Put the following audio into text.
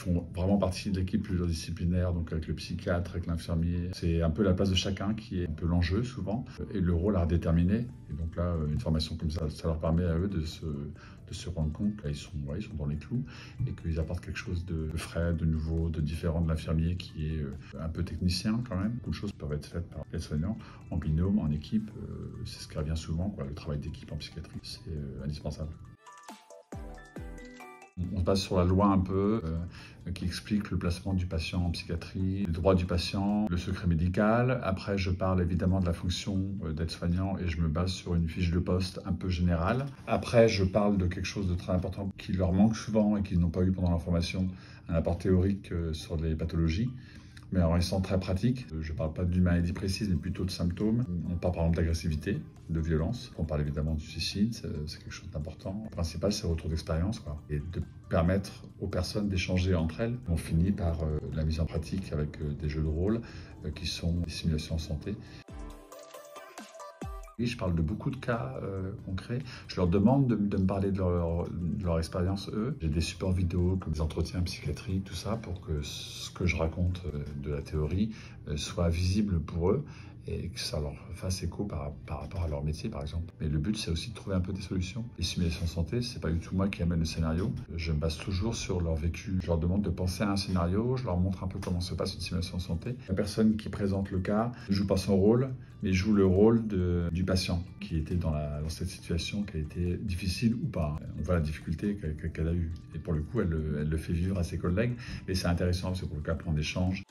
font vraiment partie de l'équipe pluridisciplinaire, donc avec le psychiatre, avec l'infirmier. C'est un peu la place de chacun qui est un peu l'enjeu souvent, et le rôle à redéterminer. Et donc là, une formation comme ça leur permet à eux de se rendre compte qu'ils sont dans les clous et qu'ils apportent quelque chose de frais, de nouveau, de différent de l'infirmier qui est un peu technicien quand même. Beaucoup de choses peuvent être faites par les soignants, en binôme, en équipe. C'est ce qui revient souvent, quoi. Le travail d'équipe en psychiatrie, c'est indispensable. On se base sur la loi un peu, qui explique le placement du patient en psychiatrie, les droits du patient, le secret médical. Après, je parle évidemment de la fonction d'aide-soignant et je me base sur une fiche de poste un peu générale. Après, je parle de quelque chose de très important qui leur manque souvent et qu'ils n'ont pas eu pendant leur formation, un apport théorique sur les pathologies. Mais en restant très pratique, je ne parle pas d'une maladie précise, mais plutôt de symptômes. On parle par exemple d'agressivité, de violence. On parle évidemment du suicide, c'est quelque chose d'important. Le principal, c'est le retour d'expérience, et de permettre aux personnes d'échanger entre elles. On finit par la mise en pratique avec des jeux de rôle qui sont des simulations en santé. Oui, je parle de beaucoup de cas concrets. Je leur demande de me parler de leur expérience, eux. J'ai des supports vidéo, comme des entretiens psychiatriques, tout ça, pour que ce que je raconte de la théorie soit visible pour eux et que ça leur fasse écho par rapport à leur métier, par exemple. Mais le but, c'est aussi de trouver un peu des solutions. Les simulations santé, c'est pas du tout moi qui amène le scénario. Je me base toujours sur leur vécu. Je leur demande de penser à un scénario, je leur montre un peu comment se passe une simulation santé. La personne qui présente le cas ne joue pas son rôle, mais joue le rôle du patient qui était dans cette situation qui a été difficile ou pas. On voit la difficulté qu'elle a eue. Et pour le coup, elle le fait vivre à ses collègues. Et c'est intéressant, c'est pour le cas, pour un échange.